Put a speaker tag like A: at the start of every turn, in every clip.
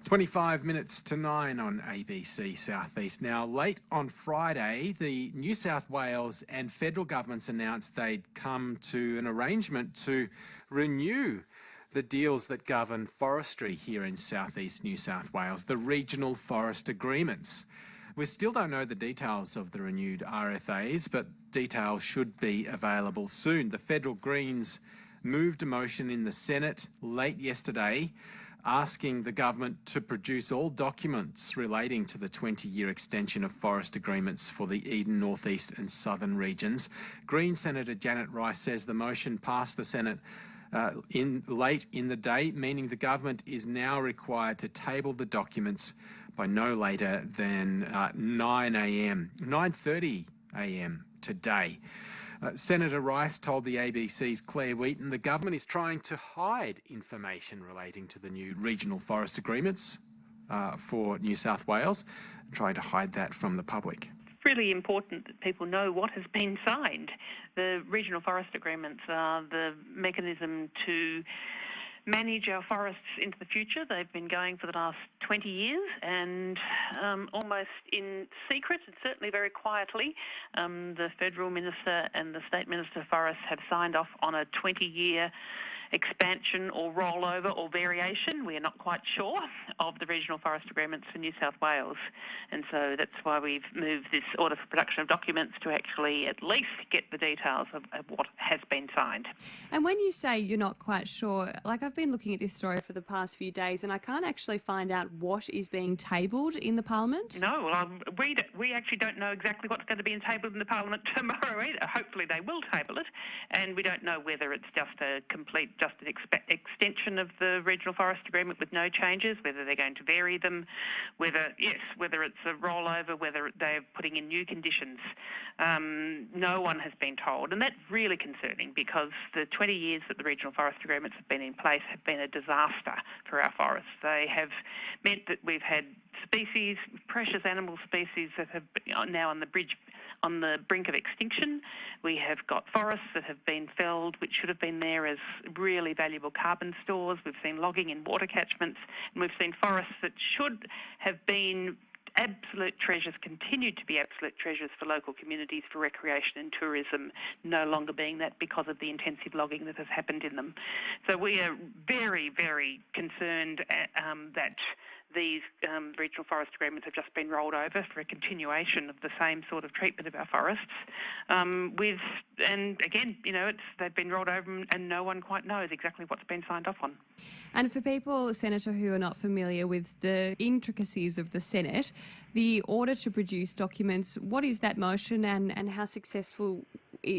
A: 25 minutes to 9 on ABC South East. Now, late on Friday, the New South Wales and federal governments announced they'd come to an arrangement to renew the deals that govern forestry here in South East New South Wales, the regional forest agreements. We still don't know the details of the renewed RFAs, but details should be available soon. The federal Greens moved a motion in the Senate late yesterday asking the government to produce all documents relating to the 20-year extension of forest agreements for the Wheaton, North East and Southern regions. Green Senator Janet Rice says the motion passed the Senate late in the day, meaning the government is now required to table the documents by no later than 9:30 a.m. today. Senator Rice told the ABC's Claire Wheaton the government is trying to hide information relating to the new regional forest agreements for New South Wales, trying to hide that from the public.
B: It's really important that people know what has been signed. The regional forest agreements are the mechanism to manage our forests into the future. They've been going for the last 20 years and almost in secret and certainly very quietly. The Federal Minister and the State Minister of Forests have signed off on a 20-year expansion or rollover or variation. We are not quite sure of the regional forest agreements for New South Wales, and so that's why we've moved this order for production of documents to actually at least get the details of what has been signed.
C: And when you say you're not quite sure, like I've been looking at this story for the past few days and I can't actually find out what is being tabled in the Parliament?
B: No, well, we actually don't know exactly what's going to be tabled in the Parliament tomorrow either. Hopefully they will table it, and we don't know whether it's just an extension of the regional forest agreement with no changes, whether they're going to vary them, whether it's a rollover, whether they're putting in new conditions. No one has been told, and that's really concerning because the 20 years that the regional forest agreements have been in place have been a disaster for our forests. They have meant that we've had species, precious animal species that have now on the brink of extinction. We have got forests that have been felled which should have been there as really valuable carbon stores. We've seen logging in water catchments, and we've seen forests that should have been absolute treasures, continued to be absolute treasures for local communities, for recreation and tourism, no longer being that because of the intensive logging that has happened in them. So we are very, very concerned that these regional forest agreements have just been rolled over for a continuation of the same sort of treatment of our forests. They've been rolled over and no one quite knows exactly what's been signed off on.
C: And for people, Senator, who are not familiar with the intricacies of the Senate, the order to produce documents, what is that motion and how successful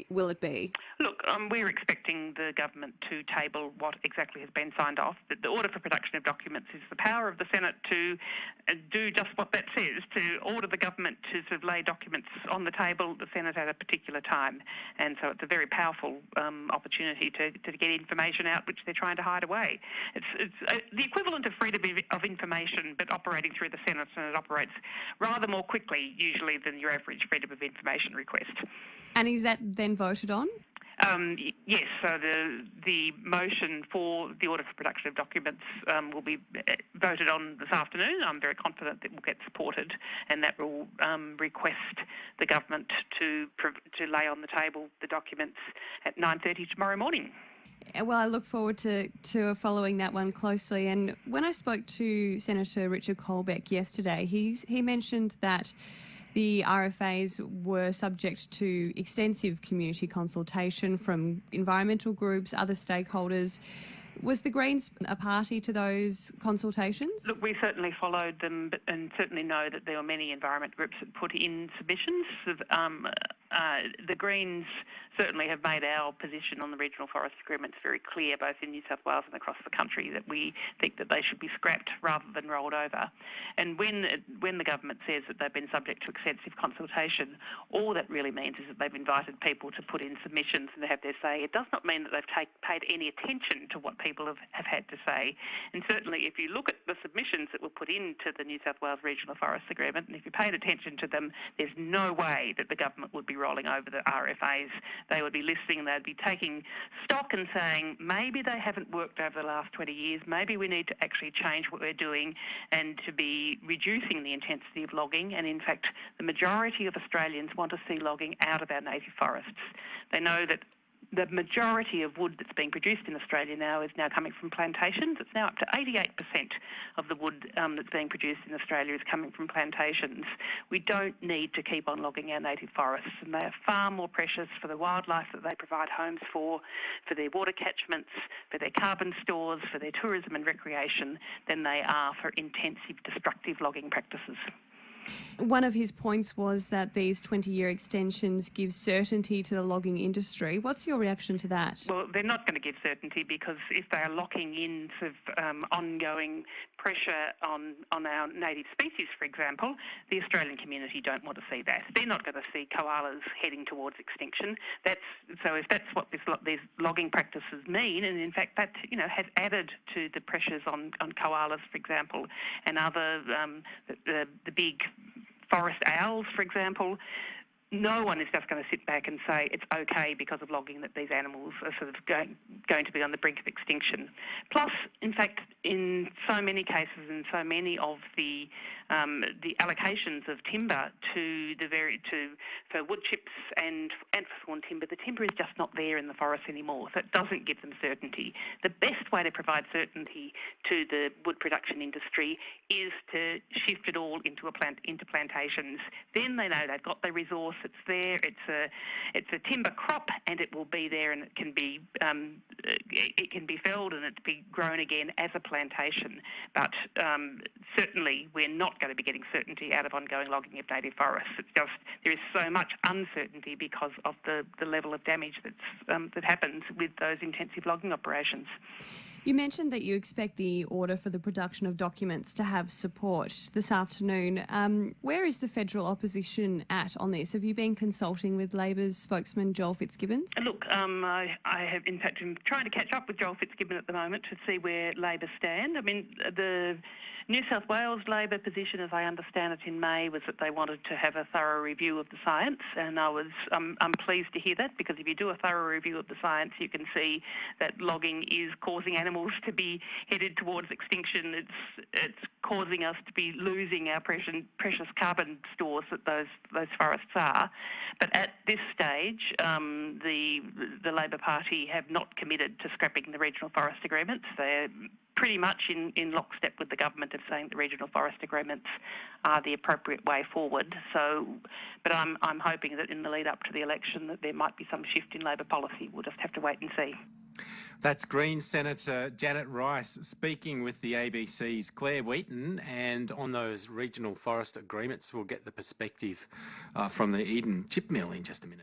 C: will it be?
B: Look, we're expecting the government to table what exactly has been signed off. The order for production of documents is the power of the Senate to do just what that says, to order the government to sort of lay documents on the table at the Senate at a particular time. And so it's a very powerful opportunity to get information out which they're trying to hide away. It's the equivalent of freedom of information, but operating through the Senate, and it operates rather more quickly usually than your average freedom of information request.
C: And is that then voted on?
B: Yes, so the motion for the order for production of documents will be voted on this afternoon. I'm very confident that it will get supported, and that will request the government to lay on the table the documents at 9:30 tomorrow morning.
C: Well, I look forward to following that one closely. And when I spoke to Senator Richard Colbeck yesterday, he mentioned that the RFAs were subject to extensive community consultation from environmental groups, other stakeholders. Was the Greens a party to those consultations?
B: Look, we certainly followed them and certainly know that there were many environment groups that put in submissions. The Greens certainly have made our position on the regional forest agreements very clear, both in New South Wales and across the country, that we think that they should be scrapped rather than rolled over. And when the government says that they've been subject to extensive consultation, all that really means is that they've invited people to put in submissions and to have their say. It does not mean that they've paid any attention to what people have had to say. And certainly if you look at the submissions that were put into the New South Wales Regional Forest Agreement, and if you paid attention to them, there's no way that the government would be rolling over the RFAs. They would be listening, they'd be taking stock and saying, maybe they haven't worked over the last 20 years, maybe we need to actually change what we're doing and to be reducing the intensity of logging. And in fact, the majority of Australians want to see logging out of our native forests. They know that the majority of wood that's being produced in Australia now is now coming from plantations. It's now up to 88% of the wood that's being produced in Australia is coming from plantations. We don't need to keep on logging our native forests, and they are far more precious for the wildlife that they provide homes for their water catchments, for their carbon stores, for their tourism and recreation, than they are for intensive destructive logging practices.
C: One of his points was that these 20-year extensions give certainty to the logging industry. What's your reaction to that?
B: Well, they're not going to give certainty, because if they are locking in sort of ongoing pressure on our native species, for example, the Australian community don't want to see that. They're not going to see koalas heading towards extinction. So if that's what these logging practices mean, and in fact that has added to the pressures on koalas, for example, and other the big forest owls, for example. No one is just going to sit back and say it's okay because of logging that these animals are sort of going to be on the brink of extinction. Plus, in fact, in so many cases and so many of the allocations of timber for wood chips and for thorn timber, the timber is just not there in the forest anymore, so it doesn't give them certainty. The best way to provide certainty to the wood production industry is to shift it all into plantations. Then they know they've got the resource. It's there. It's a timber crop, and it will be there, and it can be felled and it be grown again as a plantation. But certainly, we're not going to be getting certainty out of ongoing logging of native forests. It's just there is so much uncertainty because of the level of damage that happens with those intensive logging operations.
C: You mentioned that you expect the order for the production of documents to have support this afternoon. Where is the federal opposition at on this? Have you been consulting with Labor's spokesman, Joel Fitzgibbons?
B: Look, I have, in fact, been trying to catch up with Joel Fitzgibbon at the moment to see where Labor stand. I mean, the New South Wales Labor position, as I understand it in May, was that they wanted to have a thorough review of the science, and I'm pleased to hear that, because if you do a thorough review of the science, you can see that logging is causing animals to be headed towards extinction. It's causing us to be losing our precious carbon stores that those forests are. But at this stage, the Labor Party have not committed to scrapping the regional forest agreements. They're pretty much in lockstep with the government of saying the regional forest agreements are the appropriate way forward. But I'm hoping that in the lead up to the election that there might be some shift in Labor policy. We'll just have to wait and see.
A: That's Green Senator Janet Rice speaking with the ABC's Claire Wheaton, and on those regional forest agreements we'll get the perspective from the Eden chip mill in just a minute.